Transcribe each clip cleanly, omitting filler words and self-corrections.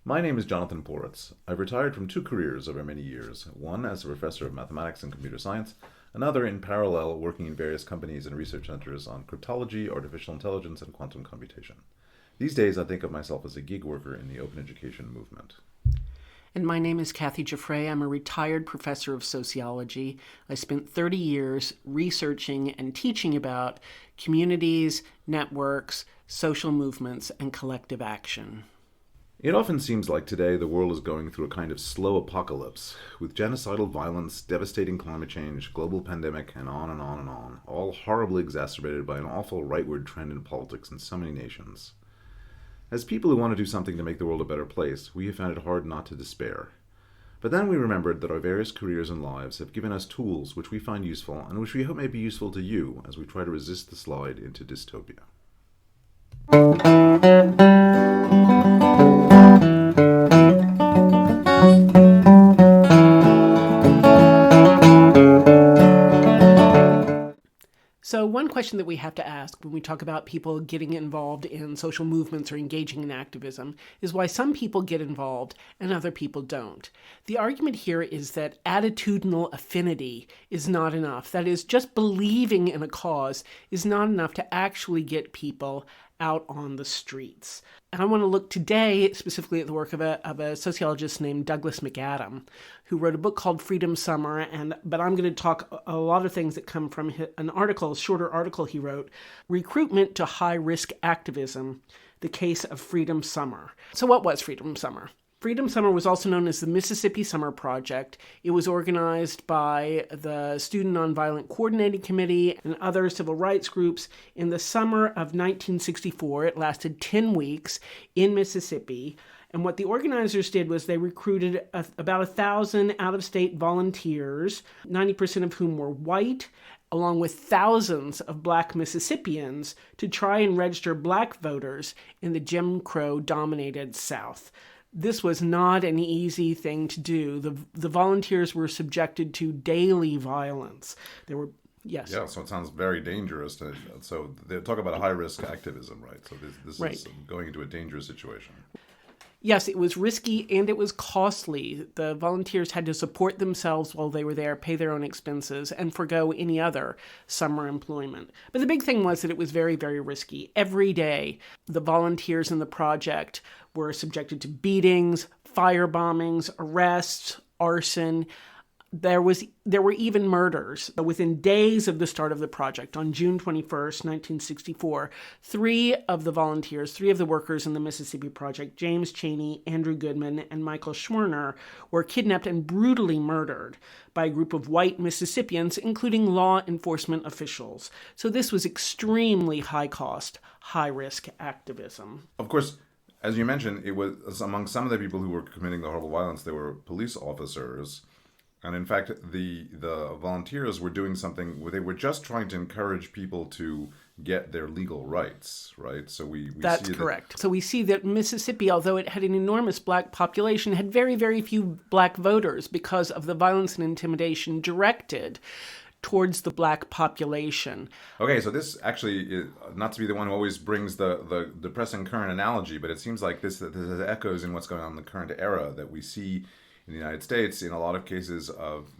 My name is Jonathan Poritz. I've retired from two careers over many years, one as a professor of mathematics and computer science, another in parallel working in various companies and research centers on cryptology, artificial intelligence, and quantum computation. These days I think of myself as a gig worker in the open education movement. And my name is Kathy Giuffre. I'm a retired professor of sociology. I spent 30 years researching and teaching about communities, networks, social movements, and collective action. It often seems like today the world is going through a kind of slow apocalypse, with genocidal violence, devastating climate change, global pandemic, and on and on and on, all horribly exacerbated by an awful rightward trend in politics in so many nations. As people who want to do something to make the world a better place, we have found it hard not to despair. But then we remembered that our various careers and lives have given us tools which we find useful and which we hope may be useful to you as we try to resist the slide into dystopia. So one question that we have to ask when we talk about people getting involved in social movements or engaging in activism is why some people get involved and other people don't. The argument here is that attitudinal affinity is not enough. That is, just believing in a cause is not enough to actually get people out on the streets. And I want to look today specifically at the work of a sociologist named Douglas McAdam, who wrote a book called Freedom Summer. But I'm going to talk a lot of things that come from a shorter article he wrote, Recruitment to High-Risk Activism, The Case of Freedom Summer. So what was Freedom Summer? Freedom Summer was also known as the Mississippi Summer Project. It was organized by the Student Nonviolent Coordinating Committee and other civil rights groups in the summer of 1964. It lasted 10 weeks in Mississippi. And what the organizers did was they recruited about 1,000 out-of-state volunteers, 90% of whom were white, along with thousands of black Mississippians, to try and register black voters in the Jim Crow-dominated South. This was not an easy thing to do. The volunteers were subjected to daily violence. Yes. Yeah, so it sounds very dangerous. So they talk about a high-risk activism, right? So this Right. is going into a dangerous situation. Yes, it was risky and it was costly. The volunteers had to support themselves while they were there, pay their own expenses, and forgo any other summer employment. But the big thing was that it was very, very risky. Every day, the volunteers in the project were subjected to beatings, fire bombings, arrests, arson. There were even murders. Within days of the start of the project, on June 21st, 1964, three of the workers in the Mississippi Project, James Chaney, Andrew Goodman, and Michael Schwerner, were kidnapped and brutally murdered by a group of white Mississippians, including law enforcement officials. So this was extremely high-cost, high-risk activism. Of course, as you mentioned, it was among some of the people who were committing the horrible violence, they were police officers. And in fact, the volunteers were doing something where they were just trying to encourage people to get their legal rights, right? So That's correct. So we see that Mississippi, although it had an enormous black population, had very, very few black voters because of the violence and intimidation directed towards the black population. Okay, so this actually, is, not to be the one who always brings the depressing current analogy, but it seems like this echoes in what's going on in the current era that we see in the United States. In a lot of cases,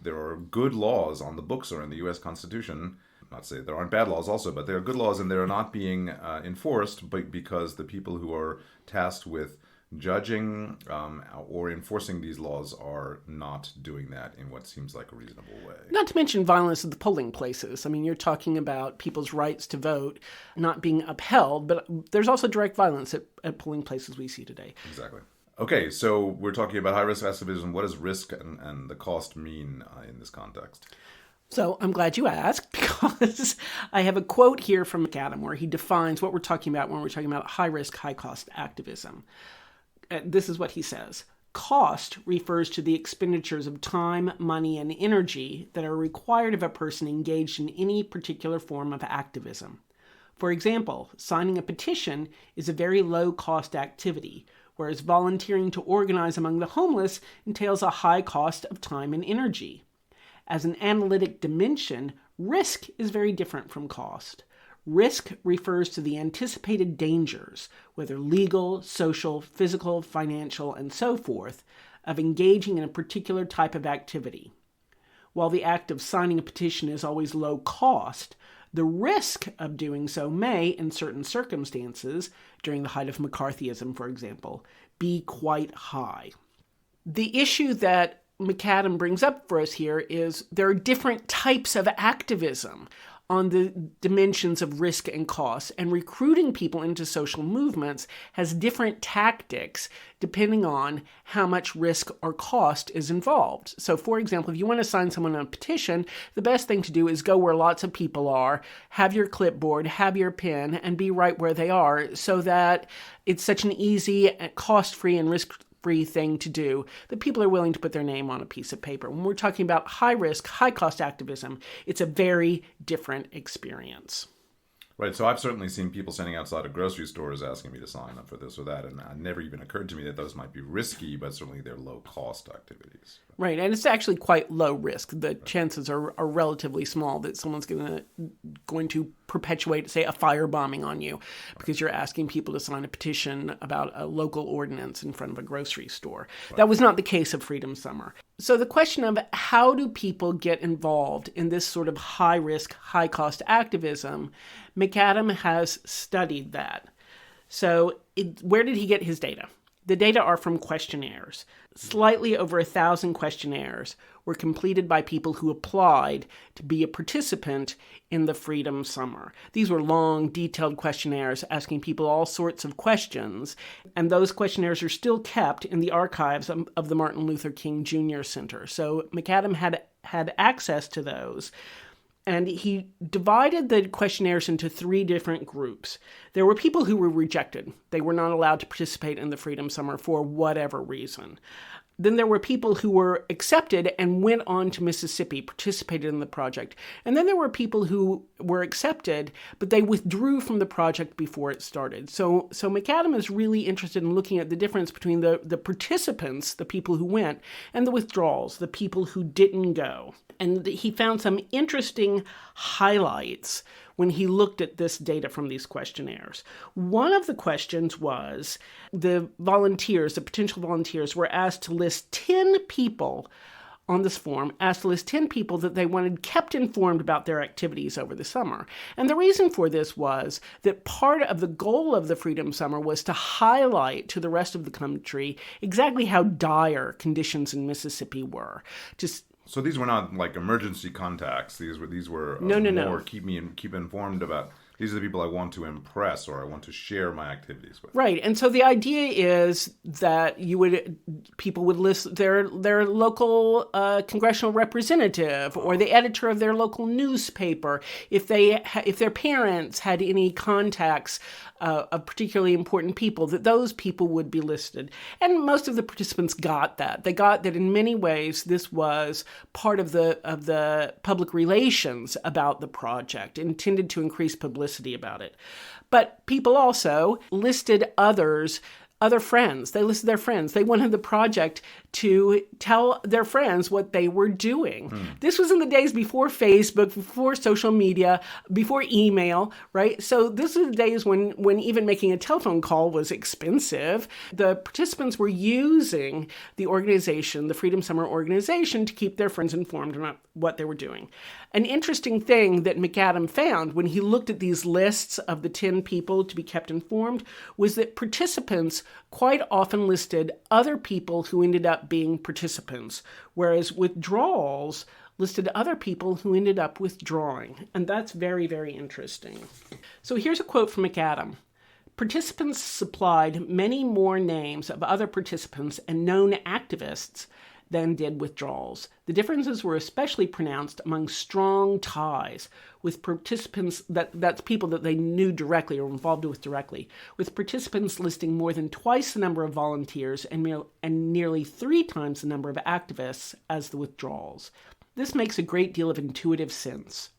there are good laws on the books or in the U.S. Constitution. Not to say there aren't bad laws also, but there are good laws and they're not being enforced because the people who are tasked with judging or enforcing these laws are not doing that in what seems like a reasonable way. Not to mention violence at the polling places. I mean, you're talking about people's rights to vote not being upheld, but there's also direct violence at polling places we see today. Exactly. Okay, so we're talking about high-risk activism. What does risk and the cost mean in this context? So I'm glad you asked, because I have a quote here from McAdam where he defines what we're talking about when we're talking about high-risk, high-cost activism. This is what he says. Cost refers to the expenditures of time, money, and energy that are required of a person engaged in any particular form of activism. For example, signing a petition is a very low-cost activity, whereas volunteering to organize among the homeless entails a high cost of time and energy. As an analytic dimension, risk is very different from cost. Risk refers to the anticipated dangers, whether legal, social, physical, financial, and so forth, of engaging in a particular type of activity. While the act of signing a petition is always low cost, the risk of doing so may, in certain circumstances, during the height of McCarthyism, for example, be quite high. The issue that McAdam brings up for us here is there are different types of activism on the dimensions of risk and cost, and recruiting people into social movements has different tactics depending on how much risk or cost is involved. So, for example, if you want to sign someone on a petition, the best thing to do is go where lots of people are, have your clipboard, have your pen, and be right where they are so that it's such an easy, cost-free, and risk-free thing to do that people are willing to put their name on a piece of paper. When we're talking about high-risk, high-cost activism, it's a very different experience. Right, so I've certainly seen people standing outside of grocery stores asking me to sign up for this or that, and it never even occurred to me that those might be risky, but certainly they're low-cost activities. Right, and it's actually quite low risk. The chances are relatively small that someone's going to perpetuate, say, a firebombing on you because you're asking people to sign a petition about a local ordinance in front of a grocery store. Right. That was not the case of Freedom Summer. So the question of how do people get involved in this sort of high-risk, high-cost activism, McAdam has studied that. So where did he get his data? The data are from questionnaires. Slightly over 1,000 questionnaires were completed by people who applied to be a participant in the Freedom Summer. These were long, detailed questionnaires asking people all sorts of questions, and those questionnaires are still kept in the archives of the Martin Luther King Jr. Center. So McAdam had access to those. And he divided the questionnaires into 3 different groups. There were people who were rejected. They were not allowed to participate in the Freedom Summer for whatever reason. Then there were people who were accepted and went on to Mississippi, participated in the project. And then there were people who were accepted, but they withdrew from the project before it started. So McAdam is really interested in looking at the difference between the participants, the people who went, and the withdrawals, the people who didn't go. And he found some interesting highlights when he looked at this data from these questionnaires. One of the questions was the potential volunteers were asked to list 10 people on this form, asked to list 10 people that they wanted kept informed about their activities over the summer. And the reason for this was that part of the goal of the Freedom Summer was to highlight to the rest of the country exactly how dire conditions in Mississippi were. So these were not like emergency contacts. These were more keep informed about. These are the people I want to impress or I want to share my activities with. Right, and so the idea is that people would list their local congressional representative or the editor of their local newspaper. If their parents had any contacts of particularly important people, that those people would be listed. And most of the participants got that. They got that in many ways this was part of the public relations about the project, intended to increase publicity about it. But people also listed other friends. They listed their friends. They wanted the project to tell their friends what they were doing. This was in the days before Facebook, before social media, before email, right? So this is the days when even making a telephone call was expensive. The participants were using the organization, the Freedom Summer organization, to keep their friends informed about what they were doing. An interesting thing that McAdam found when he looked at these lists of the 10 people to be kept informed was that participants quite often listed other people who ended up being participants, whereas withdrawals listed other people who ended up withdrawing. And that's very, very interesting. So here's a quote from McAdam. Participants supplied many more names of other participants and known activists than did withdrawals. The differences were especially pronounced among strong ties with participants, that's people that they knew directly or involved with directly, with participants listing more than twice the number of volunteers and nearly 3 times the number of activists as the withdrawals. This makes a great deal of intuitive sense.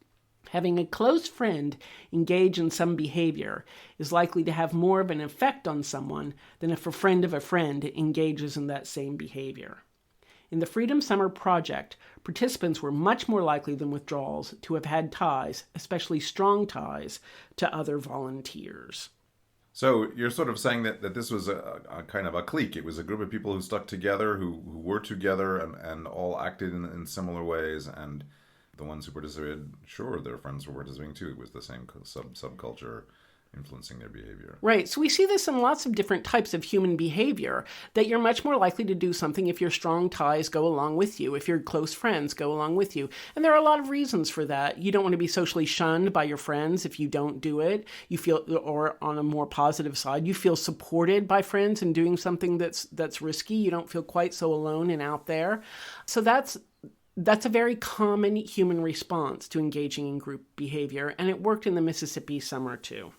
Having a close friend engage in some behavior is likely to have more of an effect on someone than if a friend of a friend engages in that same behavior. In the Freedom Summer Project, participants were much more likely than withdrawals to have had ties, especially strong ties, to other volunteers. So you're sort of saying that this was a kind of a clique. It was a group of people who stuck together, who were together and all acted in similar ways. And the ones who participated, sure, their friends were participating too. It was the same subculture influencing their behavior. Right. So we see this in lots of different types of human behavior, that you're much more likely to do something if your strong ties go along with you, if your close friends go along with you. And there are a lot of reasons for that. You don't want to be socially shunned by your friends if you don't do it. You feel, or on a more positive side, you feel supported by friends in doing something that's risky. You don't feel quite so alone and out there. So that's a very common human response to engaging in group behavior, and it worked in the Mississippi summer too.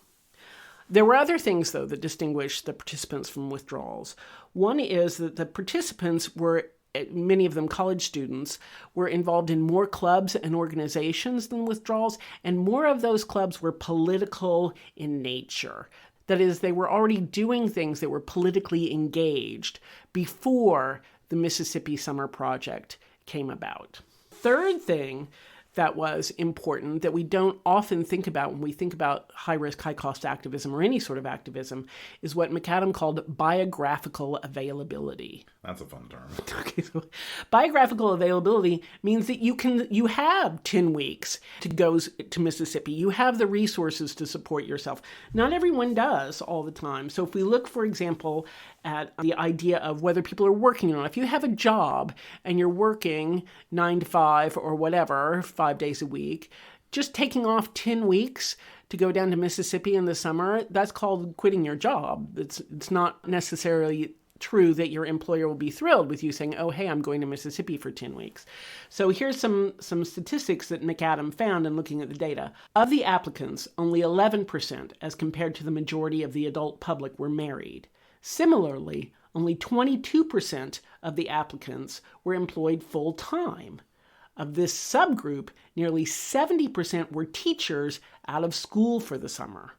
There were other things, though, that distinguished the participants from withdrawals. One is that the participants were, many of them college students, were involved in more clubs and organizations than withdrawals, and more of those clubs were political in nature. That is, they were already doing things that were politically engaged before the Mississippi Summer Project came about. Third thing that was important that we don't often think about when we think about high-risk, high-cost activism or any sort of activism is what McAdam called biographical availability. That's a fun term. Okay, so biographical availability means that you have 10 weeks to go to Mississippi. You have the resources to support yourself. Not everyone does all the time. So if we look, for example, at the idea of whether people are working or not. If you have a job and you're working 9 to 5 or whatever, 5 days a week, just taking off 10 weeks to go down to Mississippi in the summer, that's called quitting your job. It's not necessarily true that your employer will be thrilled with you saying, oh, hey, I'm going to Mississippi for 10 weeks. So here's some statistics that McAdam found in looking at the data. Of the applicants, only 11%, as compared to the majority of the adult public, were married. Similarly, only 22% of the applicants were employed full-time. Of this subgroup, nearly 70% were teachers out of school for the summer.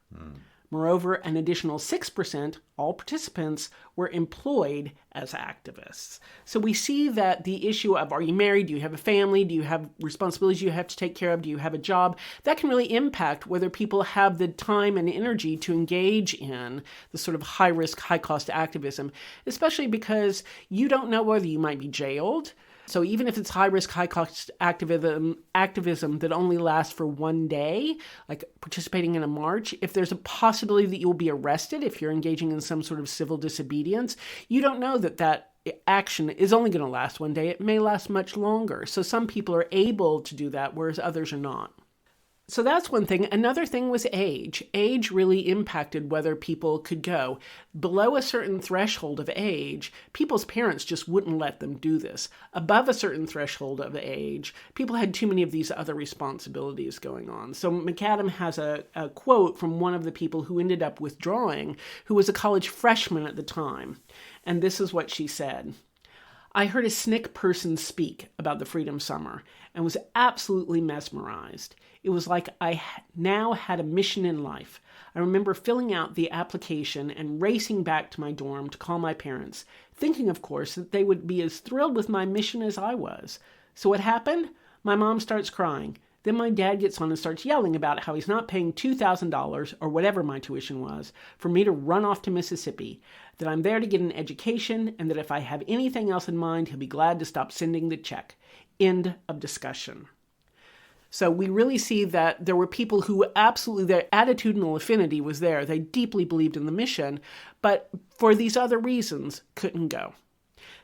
Moreover, an additional 6%, all participants, were employed as activists. So we see that the issue of, are you married? Do you have a family? Do you have responsibilities you have to take care of? Do you have a job? That can really impact whether people have the time and energy to engage in the sort of high-risk, high-cost activism, especially because you don't know whether you might be jailed. So even if it's high-risk, high-cost activism that only lasts for one day, like participating in a march, if there's a possibility that you'll be arrested if you're engaging in some sort of civil disobedience, you don't know that action is only going to last one day. It may last much longer. So some people are able to do that, whereas others are not. So that's one thing. Another thing was age. Age really impacted whether people could go. Below a certain threshold of age, people's parents just wouldn't let them do this. Above a certain threshold of age, people had too many of these other responsibilities going on. So McAdam has a quote from one of the people who ended up withdrawing, who was a college freshman at the time. And this is what she said. I heard a SNCC person speak about the Freedom Summer and was absolutely mesmerized. It was like I now had a mission in life. I remember filling out the application and racing back to my dorm to call my parents, thinking, of course, that they would be as thrilled with my mission as I was. So what happened? My mom starts crying. Then my dad gets on and starts yelling about how he's not paying $2,000, or whatever my tuition was, for me to run off to Mississippi, that I'm there to get an education, and that if I have anything else in mind, he'll be glad to stop sending the check. End of discussion. So we really see that there were people who absolutely, their attitudinal affinity was there. They deeply believed in the mission, but for these other reasons, couldn't go.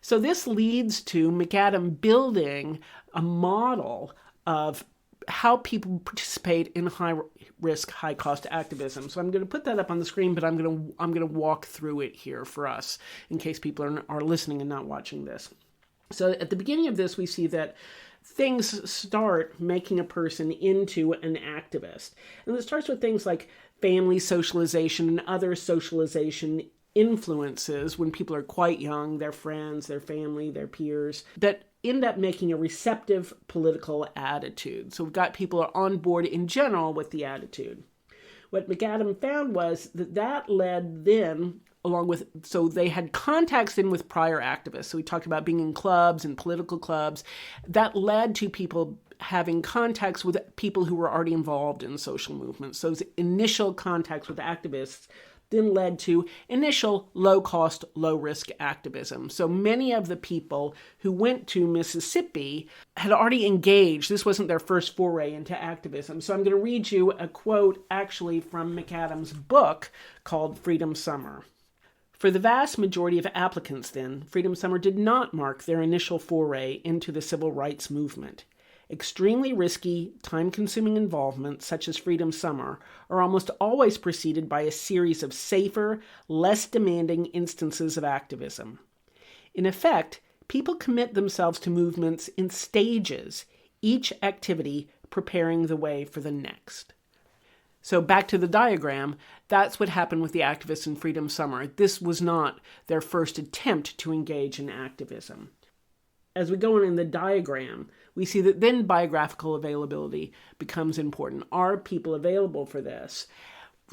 So this leads to McAdam building a model of how people participate in high-risk, high-cost activism. So I'm going to put that up on the screen, but I'm going to walk through it here for us in case people are listening and not watching this. So at the beginning of this, we see that things start making a person into an activist. And it starts with things like family socialization and other socialization influences when people are quite young, their friends, their family, their peers, that end up making a receptive political attitude. So we've got people are on board in general with the attitude. What McAdam found was that led then so they had contacts in with prior activists. So we talked about being in clubs and political clubs. That led to people having contacts with people who were already involved in social movements. So those initial contacts with activists then led to initial low-cost, low-risk activism. So many of the people who went to Mississippi had already engaged. This wasn't their first foray into activism. So I'm going to read you a quote actually from McAdam's book called Freedom Summer. For the vast majority of applicants then, Freedom Summer did not mark their initial foray into the civil rights movement. Extremely risky, time-consuming involvement, such as Freedom Summer, are almost always preceded by a series of safer, less demanding instances of activism. In effect, people commit themselves to movements in stages, each activity preparing the way for the next. So back to the diagram, that's what happened with the activists in Freedom Summer. This was not their first attempt to engage in activism. As we go on in the diagram, we see that then biographical availability becomes important. Are people available for this?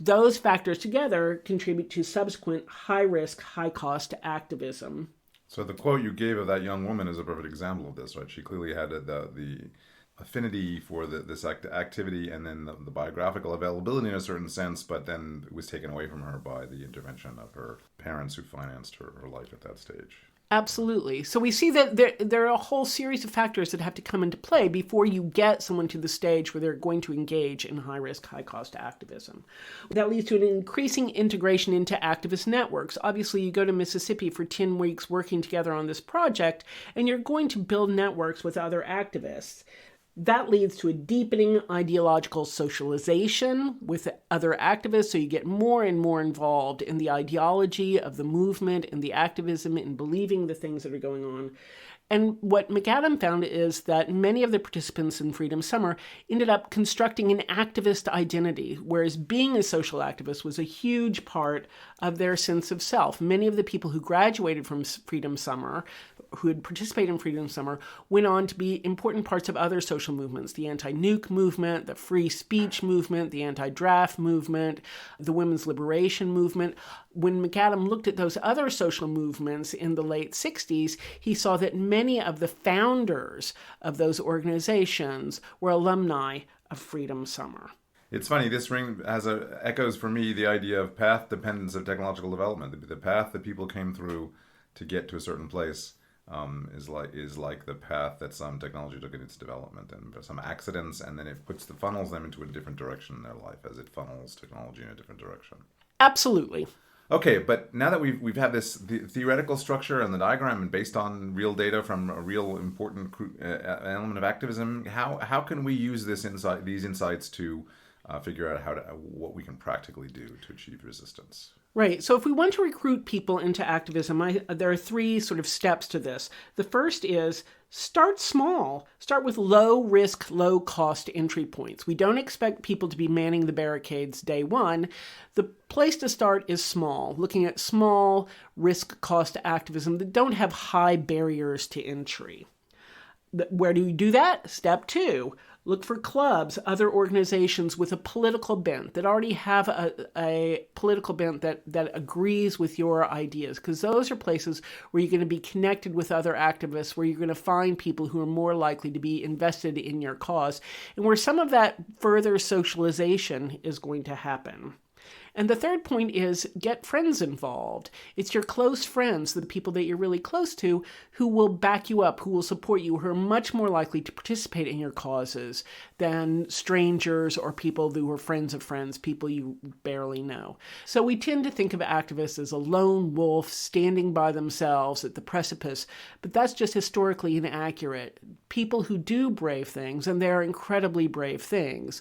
Those factors together contribute to subsequent high-risk, high-cost activism. So the quote you gave of that young woman is a perfect example of this, right? She clearly had the affinity for this activity and then the biographical availability in a certain sense, but then it was taken away from her by the intervention of her parents who financed her life at that stage. Absolutely. So we see that there are a whole series of factors that have to come into play before you get someone to the stage where they're going to engage in high-risk, high-cost activism. That leads to an increasing integration into activist networks. Obviously, you go to Mississippi for 10 weeks working together on this project, and you're going to build networks with other activists. That leads to a deepening ideological socialization with other activists, so you get more and more involved in the ideology of the movement and the activism and believing the things that are going on. And what McAdam found is that many of the participants in Freedom Summer ended up constructing an activist identity, whereas being a social activist was a huge part of their sense of self. Many of the people who graduated from Freedom Summer, who had participated in Freedom Summer, went on to be important parts of other social movements, the anti-nuke movement, the free speech movement, the anti-draft movement, the women's liberation movement. When McAdam looked at those other social movements in the late 60s, he saw that many of the founders of those organizations were alumni of Freedom Summer. It's funny, this ring echoes for me the idea of path dependence of technological development. The path that people came through to get to a certain place is like the path that some technology took in its development, and some accidents, and then it funnels them into a different direction in their life as it funnels technology in a different direction. Absolutely. Okay, but now that we've had this theoretical structure and the diagram, and based on real data from a real important element of activism, how can we use these insights to figure out what we can practically do to achieve resistance? Right. So if we want to recruit people into activism, there are three sort of steps to this. The first is start small. Start with low risk, low cost entry points. We don't expect people to be manning the barricades day one. The place to start is small, looking at small risk cost activism that don't have high barriers to entry. Where do you do that? Step 2. Look for clubs, other organizations with a political bent that already have a political bent that agrees with your ideas, because those are places where you're going to be connected with other activists, where you're going to find people who are more likely to be invested in your cause, and where some of that further socialization is going to happen. And the third point is get friends involved. It's your close friends, the people that you're really close to, who will back you up, who will support you, who are much more likely to participate in your causes than strangers or people who are friends of friends, people you barely know. So we tend to think of activists as a lone wolf standing by themselves at the precipice, but that's just historically inaccurate. People who do brave things, and they're incredibly brave things,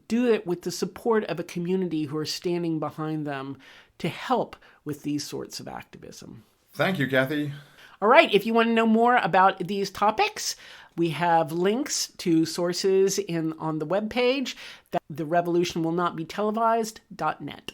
do it with the support of a community who are standing behind them to help with these sorts of activism. Thank you, Kathy. All right, if you want to know more about these topics, we have links to sources on the webpage, that thererevolutionwillnotbetelevised.net.